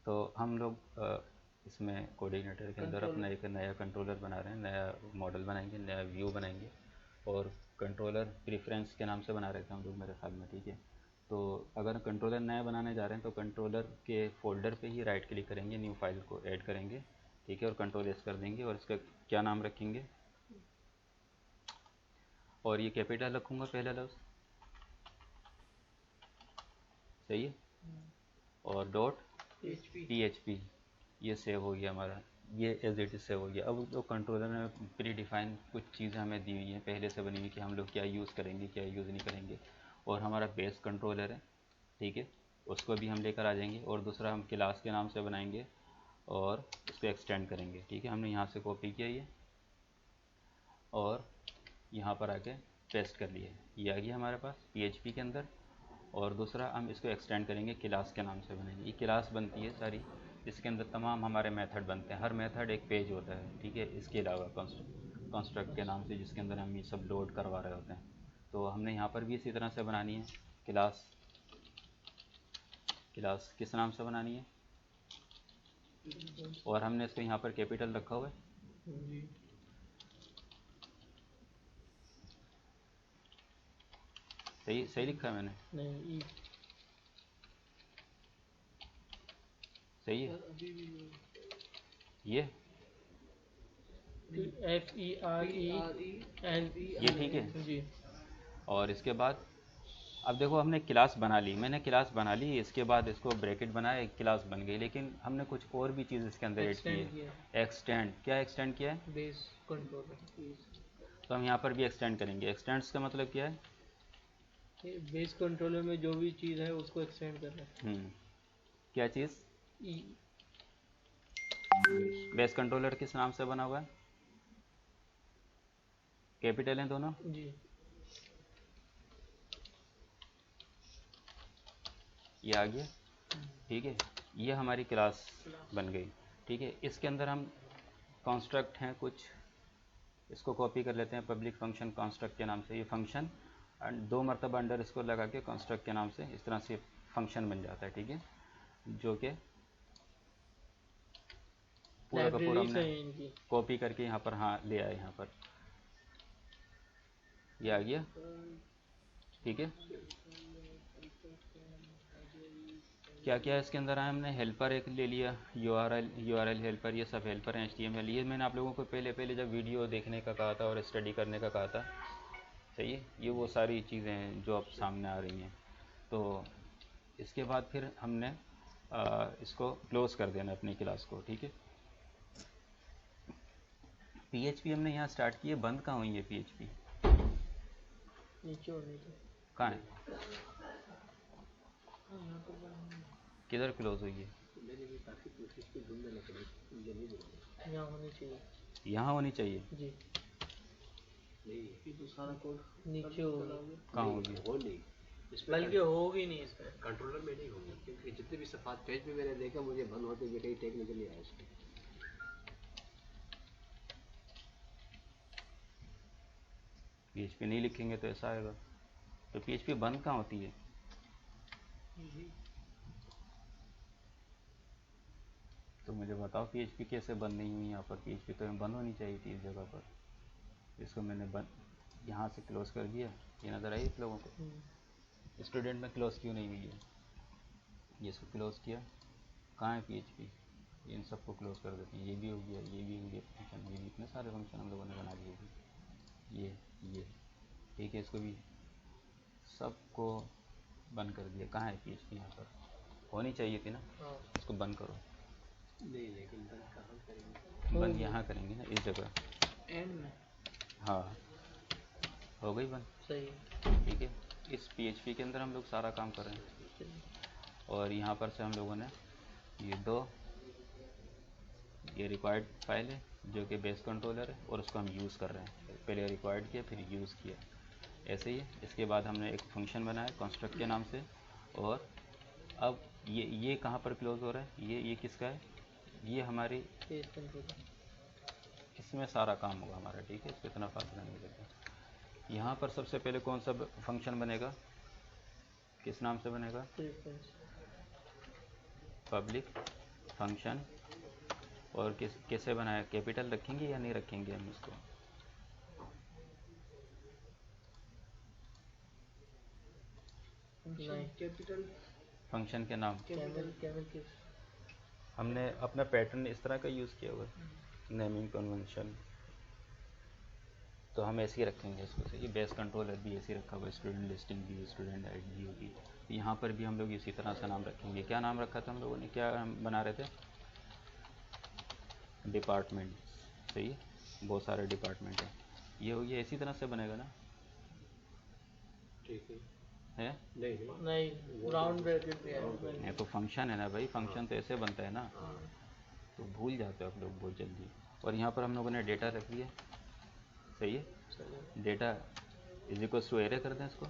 तो हम लोग इसमें कोऑर्डिनेटर के अंदर अपना एक नया कंट्रोलर बना रहे हैं, नया मॉडल बनाएंगे, नया व्यू बनाएंगे और कंट्रोलर प्रेफरेंस के नाम से बना रहे थे हम लोग मेरे ख्याल में, ठीक है। तो अगर कंट्रोलर नया बनाने जा रहे हैं तो कंट्रोलर के फोल्डर पे ही राइट क्लिक करेंगे, न्यू फाइल को ऐड करेंगे, ठीक है, और कंट्रोल एस कर देंगे और इसका क्या नाम रखेंगे, और ये कैपिटल रखूँगा पहला लफ्ज़, सही है, और डॉट PHP, ये सेव हो गया हमारा, ये एज इट इज सेव हो गया। अब तो कंट्रोलर में प्री डिफाइन कुछ चीज़ें हमें दी हुई हैं, पहले से बनी हुई कि हम लोग क्या यूज़ करेंगे क्या यूज़ नहीं करेंगे, और हमारा बेस कंट्रोलर है, ठीक है, उसको भी हम लेकर आ जाएंगे, और दूसरा हम क्लास के नाम से बनाएंगे और उसको एक्सटेंड करेंगे, ठीक है। हमने यहाँ से कॉपी किया ये और यहाँ पर आके पेस्ट कर लिया, ये आ गया हमारे पास PHP के अंदर। और दूसरा हम इसको एक्सटेंड करेंगे, क्लास के नाम से बनाएंगे, ये क्लास बनती है सारी, इसके अंदर तमाम हमारे मेथड बनते हैं, हर मेथड एक पेज होता है, ठीक है, इसके अलावा कंस्ट्रक्ट के नाम से जिसके अंदर हम ये सब लोड करवा रहे होते हैं। तो हमने यहाँ पर भी इसी तरह से बनानी है, क्लास किस नाम से बनानी है, और हमने इसको यहाँ पर कैपिटल रखा हुआ है, सही लिखा है मैंने, नहीं सही है ये FEREN, ये ठीक है जी। और इसके बाद अब देखो हमने क्लास बना ली, मैंने क्लास बना ली, इसके बाद इसको ब्रैकेट बनाया, एक क्लास बन गई, लेकिन हमने कुछ और भी चीज़ इसके अंदर ऐड की है, एक्सटेंड, क्या एक्सटेंड किया है, बेस कंट्रोलर, तो हम यहाँ पर भी एक्सटेंड करेंगे। एक्सटेंड्स का मतलब क्या है, बेस कंट्रोलर में जो भी चीज़ है उसको एक्सटेंड करना है। क्या चीज़, बेस कंट्रोलर किस नाम से बना हुआ है, कैपिटल हैं दोनों जी, ये आ गया, ठीक है, ये हमारी क्लास बन गई, ठीक है। इसके अंदर हम कॉन्स्ट्रक्ट हैं कुछ, इसको कॉपी कर लेते हैं, पब्लिक फंक्शन कॉन्स्ट्रक्ट के नाम से, ये फंक्शन एंड 2 मरतबा अंडर इसको लगा के कॉन्स्ट्रक्ट के नाम से इस तरह से फंक्शन बन जाता है, ठीक है, जो कि पूरा का पूरा हमने कॉपी करके यहाँ पर हाँ ले आए, यहाँ पर ये आ गया, ठीक है। क्या क्या इसके अंदर आया, हमने हेल्पर एक ले लिया, URL हेल्पर, ये सब हेल्पर हैं, HTML, ये मैंने आप लोगों को पहले जब वीडियो देखने का कहा था और स्टडी करने का कहा था, सही है, ये वो सारी चीज़ें हैं जो अब सामने आ रही हैं। तो इसके बाद फिर हमने इसको क्लोज कर देना अपनी क्लास को, ठीक है। PHP हमने यहाँ स्टार्ट की है, बंद कहाँ हुई है PHP, नीचे और नीचे कहाँ है, किधर क्लोज हुई है, यहाँ होनी चाहिए जी, तो सारा कोड नीचे होगा, कहाँ होगी, बल्कि होगी नहीं इसमें, कंट्रोलर में नहीं होगी, क्योंकि जितने भी सफात पेज पे मैंने देखा मुझे बंद होते हुए कहीं टेक्निकली आया उसमें। PHP नहीं लिखेंगे तो ऐसा आएगा, तो PHP बंद कहाँ होती है, तो मुझे बताओ PHP कैसे बंद नहीं हुई यहाँ पर, PHP तो बंद होनी चाहिए थी इस जगह पर, इसको मैंने बंद यहाँ से क्लोज कर दिया, ये नज़र आई आप लोगों को, स्टूडेंट में क्लोज क्यों नहीं हुई है, ये इसको क्लोज किया, कहाँ है PHP, इन सबको क्लोज कर देते हैं, ये भी हो गया, ये भी हो गया फंक्शन, ये भी, इतने सारे फंक्शन हम लोगों ने बना लिए, ये ठीक है, इसको भी सबको बंद कर दिया, कहाँ है PHP, यहाँ पर होनी चाहिए थी ना, इसको बंद करो, नहीं लेकिन बंद कहाँ करेंगे, बंद यहाँ करेंगे ना इस जगह, एंड में, हाँ हो गई बंद, सही, ठीक है। इस PHP के अंदर हम लोग सारा काम कर रहे हैं, और यहाँ पर से हम लोगों ने ये रिक्वायर्ड फाइल है जो कि बेस कंट्रोलर है, और उसको हम यूज़ कर रहे हैं, पहले रिक्वायर्ड किया फिर यूज़ किया, ऐसे ही है। इसके बाद हमने एक फंक्शन बनाया कॉन्स्ट्रक्ट के नाम से, और अब ये कहाँ पर क्लोज हो रहा है, ये किसका है, ये हमारी, इसमें सारा काम होगा हमारा, ठीक है, इसको इतना फासला नहीं देगा। यहाँ पर सबसे पहले कौन सा फंक्शन बनेगा, किस नाम से बनेगा, पब्लिक फंक्शन, और कैसे बनाया, कैपिटल रखेंगे या नहीं रखेंगे हम इसको? नहीं, कैपिटल फंक्शन के नाम कैमल के हमने अपना पैटर्न इस तरह का यूज़ किया हुआ है, नेमिंग कन्वेंशन, तो हम ऐसे ही रखेंगे इसको। सही, बेस कंट्रोलर भी ऐसे ही रखा हुआ है, स्टूडेंट लिस्टिंग भी, स्टूडेंट आईडी भी होगी, यहाँ पर भी हम लोग इसी तरह से नाम रखेंगे। क्या नाम रखा था हम लोगों ने, क्या हम बना रहे थे? डिपार्टमेंट। सही है, बहुत सारे डिपार्टमेंट हैं, ये हो गया, इसी तरह से बनेगा ना? ठीक है नहीं, राउंड ब्रैकेट भी है। ये तो फंक्शन है ना भाई, फंक्शन तो ऐसे बनता है ना, तो भूल जाते हो आप लोग बहुत जल्दी। और यहाँ पर हम लोगों ने डेटा रख दिया। सही है, data is equal to array कर दें, इसको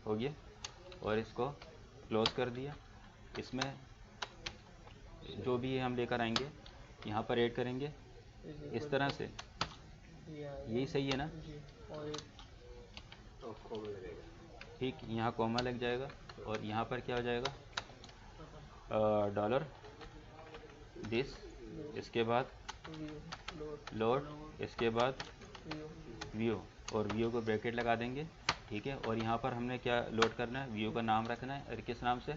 हो गया, और इसको क्लोज कर दिया। इसमें जो भी हम लेकर आएंगे यहाँ पर ऐड करेंगे इस तरह से, यही सही है ना? जी, और एक तो कॉमा लगेगा। ठीक, यहाँ कॉमा लग जाएगा, और यहाँ पर क्या हो जाएगा, डॉलर दिस, इसके बाद लोड, इसके बाद व्यू, और व्यू को ब्रैकेट लगा देंगे। ठीक है, और यहाँ पर हमने क्या लोड करना है, व्यू का नाम रखना है, और किस नाम से?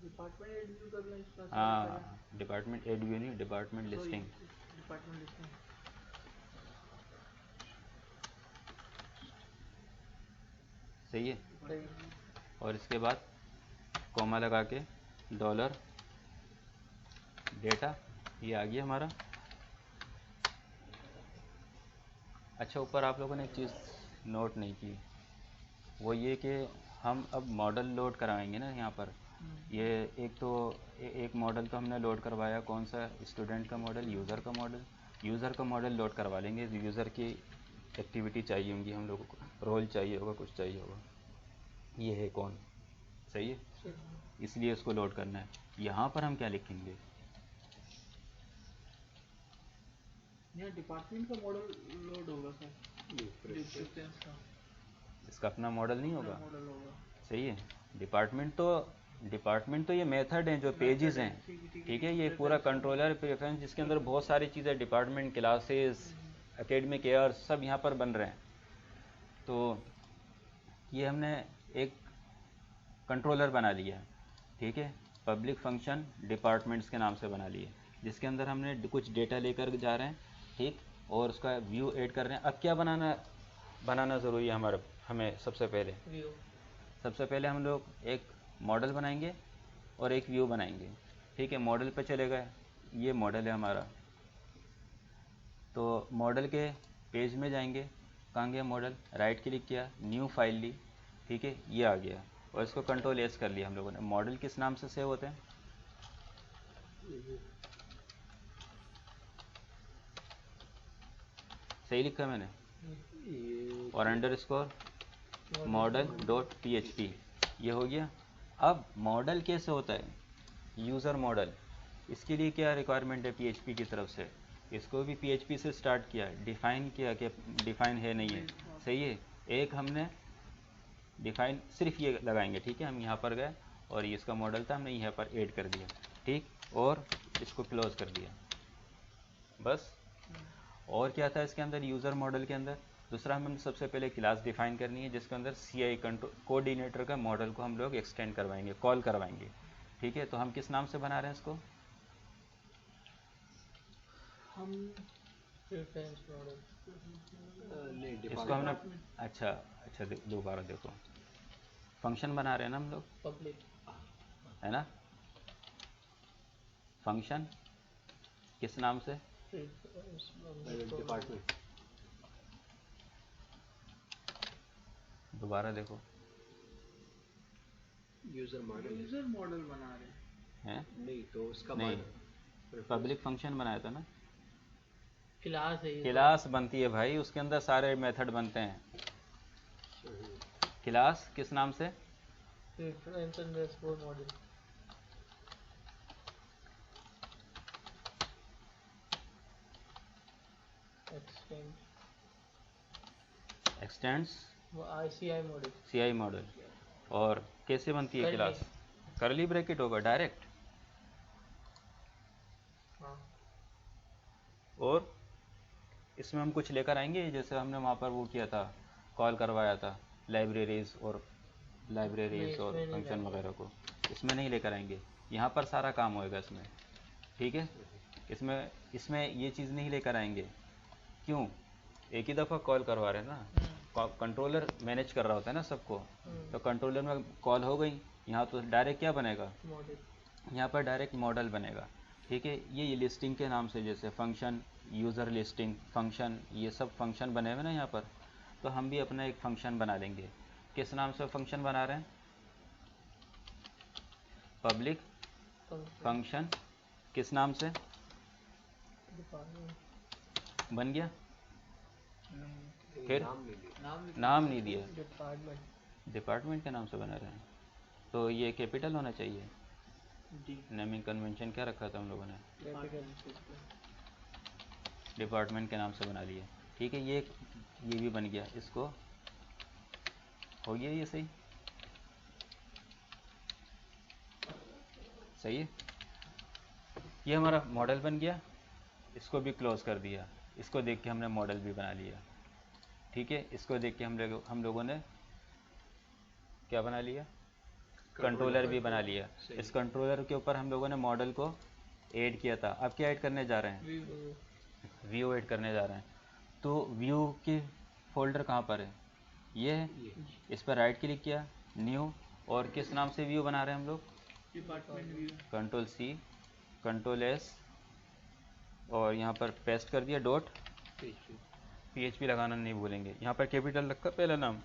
डिपार्टमेंट एड व्यू कर लें इसका। हाँ, डिपार्टमेंट एड व्यू नहीं, डिपार्टमेंट लिस्टिंग। डिपार्टमेंट लिस्टिंग सही है, सही। और इसके बाद कॉमा लगा के डॉलर डेटा, ये आ गया हमारा। अच्छा, ऊपर आप लोगों ने एक चीज़ नोट नहीं की, वो ये कि हम अब मॉडल लोड कराएंगे ना यहाँ पर। ये एक तो एक मॉडल तो हमने लोड करवाया, कौन सा, स्टूडेंट का मॉडल, यूज़र का मॉडल। यूज़र का मॉडल लोड करवा लेंगे, यूज़र की एक्टिविटी चाहिए होंगी हम लोगों को, रोल चाहिए होगा, कुछ चाहिए होगा, ये है कौन। सही है, इसलिए इसको लोड करना है। यहाँ पर हम क्या लिखेंगे, यहाँ डिपार्टमेंट का मॉडल लोड होगा सर, डिस्टेंस का इसका अपना मॉडल नहीं होगा। मॉडल होगा। सही है, डिपार्टमेंट तो ये मेथड हैं जो पेजेस हैं। ठीक है, ये पूरा कंट्रोलर प्रेफरेंस जिसके अंदर बहुत सारी चीज़ें, डिपार्टमेंट, क्लासेस, एकेडमिक ईयर, सब यहाँ पर बन रहे हैं। तो ये हमने एक कंट्रोलर बना लिया। ठीक है, पब्लिक फंक्शन डिपार्टमेंट्स के नाम से बना लिए, जिसके अंदर हमने कुछ डेटा लेकर जा रहे हैं। ठीक, और उसका व्यू ऐड कर रहे हैं। अब क्या बनाना ज़रूरी है हमें सबसे पहले हम लोग एक मॉडल बनाएंगे और एक व्यू बनाएंगे। ठीक है, मॉडल पे चले गए, ये मॉडल है हमारा, तो मॉडल के पेज में जाएंगे, कहाँ गया मॉडल, राइट क्लिक किया, न्यू फाइल ली। ठीक है, ये आ गया, और इसको कंट्रोल एस कर लिया हम लोगों ने। मॉडल किस नाम से सेव होते हैं, सही लिखा है मैंने, और अंडरस्कोर मॉडल डॉट php, ये हो गया। अब मॉडल कैसे होता है, यूज़र मॉडल, इसके लिए क्या रिक्वायरमेंट है php की तरफ से, इसको भी php से स्टार्ट किया, डिफ़ाइन किया कि डिफ़ाइन है नहीं है। सही है, एक हमने डिफ़ाइन सिर्फ ये लगाएंगे। ठीक है, हम यहाँ पर गए और ये इसका मॉडल था, हमने यहाँ पर ऐड कर दिया। ठीक, और इसको क्लोज कर दिया, बस। और क्या था इसके अंदर, यूज़र मॉडल के अंदर दूसरा हमें सबसे पहले क्लास डिफाइन करनी है, जिसके अंदर CI कोऑर्डिनेटर का मॉडल को हम लोग एक्सटेंड करवाएंगे, कॉल करवाएंगे। ठीक है, तो हम किस नाम से बना रहे हैं इसको, हम प्रेफरेंस मॉडल इसको हमने, अच्छा दोबारा देखो, फंक्शन बना रहे हैं ना हम लोग, पब्लिक है ना, फंक्शन किस नाम से, डिपार्टमेंट, दोबारा देखो, यूजर मॉडल बना रहे हैं, नहीं तो उसका नहीं, मॉडल पब्लिक फंक्शन बनाया था ना, क्लास है ये, क्लास बनती है भाई, उसके अंदर सारे मेथड बनते हैं। क्लास किस नाम से, प्रेफरेंस अंडरस्कोर मॉडल, एक्सटेंड्स वो ICI मॉडल, CI मॉडल। और कैसे बनती है क्लास, करली ब्रैकेट होगा डायरेक्ट, हाँ और इसमें हम कुछ लेकर आएंगे जैसे हमने वहाँ पर वो किया था, कॉल करवाया था लाइब्रेरीज और फंक्शन वगैरह को, इसमें नहीं लेकर आएंगे। यहाँ पर सारा काम होएगा इसमें, ठीक है। इसमें इसमें ये चीज़ नहीं लेकर आएंगे, क्यों? एक ही दफ़ा कॉल करवा रहे हैं ना, कंट्रोलर मैनेज कर रहा होता है ना सबको, तो कंट्रोलर में कॉल हो गई, यहाँ तो डायरेक्ट क्या बनेगा, मॉडल। यहाँ पर डायरेक्ट मॉडल बनेगा, ठीक है। ये लिस्टिंग के नाम से जैसे फंक्शन, यूज़र लिस्टिंग, फंक्शन, ये सब फंक्शन बने हुए ना यहाँ पर, तो हम भी अपना एक फंक्शन बना लेंगे। किस नाम से फंक्शन बना रहे हैं? Public function. किस नाम से डिपार्टमेंट। बन गया? लेकिन फिर नाम नहीं दिया। नाम नहीं दिया, डिपार्टमेंट। डिपार्टमेंट के नाम से बना रहे हैं, तो ये कैपिटल होना चाहिए। डी। नेमिंग कन्वेंशन क्या रखा था हम लोगों ने? कैपिटल। डिपार्टमेंट के नाम से बना लिया, ठीक है। ये भी बन गया, इसको हो गया ये सही, सही है। ये हमारा मॉडल बन गया, इसको भी क्लोज कर दिया। इसको देख के हमने मॉडल भी बना लिया, ठीक है। इसको देख के हम लोगों ने क्या बना लिया? कंट्रोलर भी बना लिया। इस कंट्रोलर के ऊपर हम लोगों ने मॉडल को ऐड किया था। अब क्या ऐड करने जा रहे हैं? व्यू ऐड करने जा रहे हैं। तो व्यू के फोल्डर कहाँ पर है? ये है, इस पर राइट क्लिक किया, न्यू, और किस नाम से व्यू बना रहे हैं हम लोग? Department view. Control C, control S, और यहाँ पर पेस्ट कर दिया डॉट PHP लगाना नहीं भूलेंगे। यहाँ पर कैपिटल रखा पहला नाम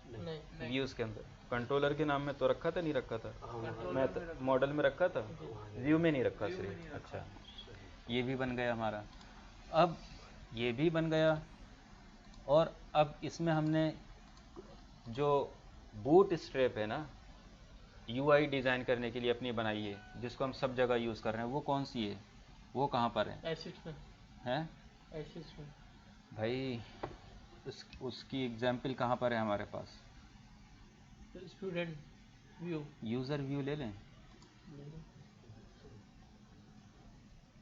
नहीं व्यूज़ के अंदर, कंट्रोलर के नाम में तो रखा था, नहीं रखा था? कंट्रोलर मैं में मॉडल में रखा था, व्यू में नहीं रखा व्यू में सिर्फ। नहीं रखा। अच्छा, ये भी बन गया हमारा। अब ये भी बन गया, और अब इसमें हमने जो बूट स्ट्रैप है ना, UI डिज़ाइन करने के लिए अपनी बनाई है, जिसको हम सब जगह यूज़ कर रहे हैं, वो कौन सी है? वो कहाँ पर है? एसिड्स में। हैं एसिड्स में। भाई, उसकी एग्जाम्पल कहाँ पर है हमारे पास? Student view. यूज़र व्यू ले लें,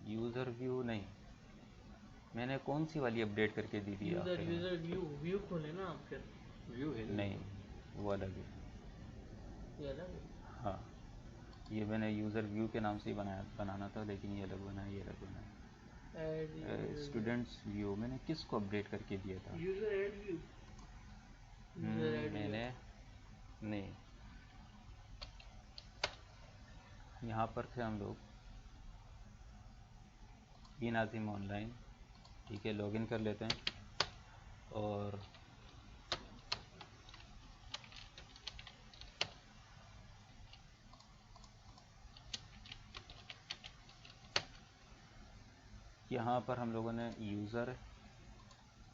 यूज़र व्यू नहीं, मैंने कौन सी वाली अपडेट करके दी थी यूजर आखिर में? User view. व्यू खोले ना आप फिर। व्यू है नहीं, वो अलग है। ये अलग है। हाँ, ये मैंने यूज़र व्यू के नाम से ही बनाना था, लेकिन ये अलग बना है, ये अलग बना है। स्टूडेंट्स व्यू मैंने किसको अपडेट करके दिया था? User add view. मैंने नहीं, यहाँ पर थे हम लोग, ई नाज़िम ऑनलाइन, ठीक है। लॉगिन कर लेते हैं, और यहाँ पर हम लोगों ने यूज़र,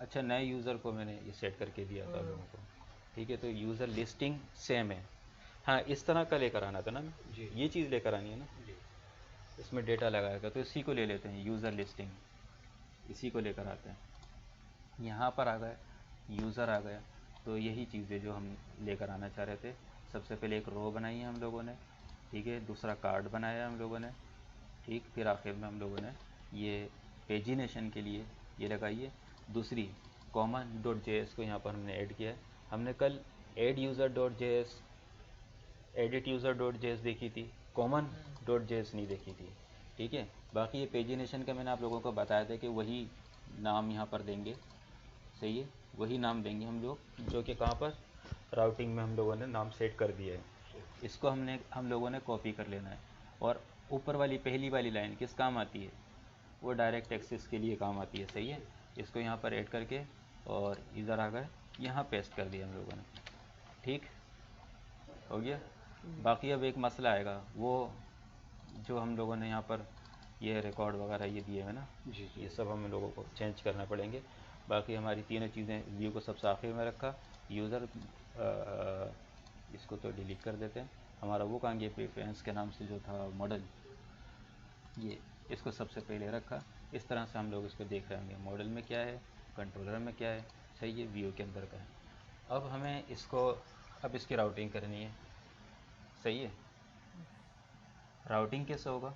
अच्छा, नए यूज़र को मैंने ये सेट करके दिया था लोगों को, ठीक है। तो यूज़र लिस्टिंग सेम है। हाँ, इस तरह का लेकर आना था ना, जी। ये चीज़ लेकर आनी है ना, जी। इसमें डेटा लगाएगा, तो इसी को ले लेते हैं, यूज़र लिस्टिंग, इसी को लेकर आते हैं। यहाँ पर आ गए, यूज़र आ गया, तो यही चीज़ें जो हम लेकर आना चाह रहे थे। सबसे पहले एक रो बनाई है हम लोगों ने, ठीक है। दूसरा कार्ड बनाया हम लोगों ने, ठीक। फिर आखिर में हम लोगों ने ये पेजिनेशन के लिए ये लगाई है। दूसरी common.js को यहाँ पर हमने ऐड किया है। हमने कल एड यूज़र.js, एडिट यूज़र.js देखी थी, common.js नहीं देखी थी, ठीक है। बाकी ये पेजिनेशन का मैंने आप लोगों को बताया था कि वही नाम यहाँ पर देंगे, सही है, वही नाम देंगे हम लोग, जो कि कहाँ पर राउटिंग में हम लोगों ने नाम सेट कर दिया है। इसको हम लोगों ने कॉपी कर लेना है, और ऊपर वाली पहली वाली लाइन किस काम आती है? वो डायरेक्ट एक्सेस के लिए काम आती है, सही है। इसको यहाँ पर ऐड करके, और इधर आ गए, यहाँ पेस्ट कर दिया हम लोगों ने, ठीक हो गया। बाकी अब एक मसला आएगा, वो जो हम लोगों ने यहाँ पर ये रिकॉर्ड वगैरह ये दिए हैं ना, जी। ये सब हम लोगों को चेंज करना पड़ेंगे। बाकी हमारी तीनों चीज़ें, व्यू को सबसे आखिर में रखा, यूज़र इसको तो डिलीट कर देते हैं। हमारा वो कहाँ गया? प्रेफरेंस के नाम से जो था मॉडल, ये इसको सबसे पहले रखा। इस तरह से हम लोग इसको देख रहे होंगे, मॉडल में क्या है, कंट्रोलर में क्या है, सही है, व्यू के अंदर का है। अब हमें इसको, अब इसकी राउटिंग करनी है, सही है। राउटिंग कैसे होगा,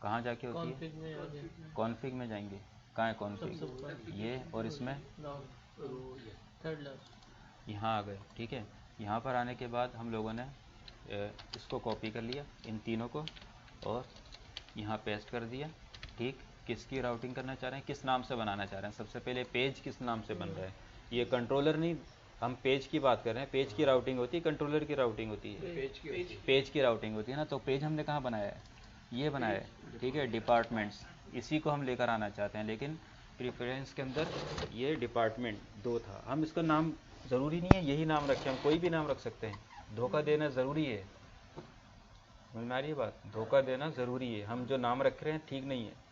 कहाँ जाके होती है, कॉन्फ़िग में आ गया, कॉन्फ़िग में जाएंगे, कहाँ है सबसे कॉन्फ़िग, ऊपर ये, और इसमें डाउन, थर्ड लास्ट। यहाँ आ गए, ठीक है। यहाँ पर आने के बाद हम लोगों ने इसको कॉपी कर लिया इन तीनों को और यहाँ पेस्ट कर दिया, ठीक। किसकी राउटिंग करना चाह रहे हैं, किस नाम से बनाना चाह रहे हैं, सबसे पहले पेज किस नाम से बन रहा है, ये कंट्रोलर नहीं, हम पेज की बात कर रहे हैं, पेज की राउटिंग होती है, कंट्रोलर की राउटिंग होती है, पेज की राउटिंग होती है ना। तो पेज हमने कहाँ बनाया है, ये बनाया है, ठीक है, डिपार्टमेंट्स, इसी को हम लेकर आना चाहते हैं, लेकिन प्रेफरेंस के अंदर ये डिपार्टमेंट 2 था, हम इसका नाम ज़रूरी नहीं है यही नाम रखें, हम कोई भी नाम रख सकते हैं, धोखा देना ज़रूरी है, समझ में आ रही है बात, धोखा देना ज़रूरी है, हम जो नाम रख रहे हैं ठीक नहीं है,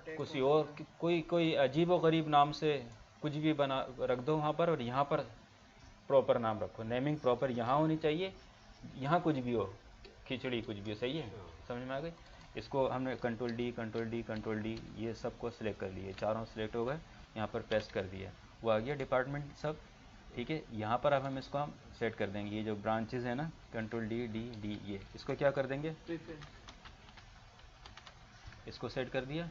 किसी और कोई अजीब व गरीब नाम से कुछ भी बना रख दो वहाँ पर, और यहाँ पर प्रॉपर नाम रखो, नेमिंग प्रॉपर यहाँ होनी चाहिए, यहाँ कुछ भी हो, खिचड़ी कुछ भी हो, सही है, समझ में आ गई। इसको हमने कंट्रोल डी ये सबको सिलेक्ट कर लिए, चारों सिलेक्ट हो गए, यहाँ पर पेस्ट कर दिया, वो आ गया डिपार्टमेंट सब, ठीक है। यहाँ पर अब हम इसको हम सेट कर देंगे, ये जो ब्रांचेज है ना, कंट्रोल डी ये इसको क्या कर देंगे, इसको सेट कर दिया,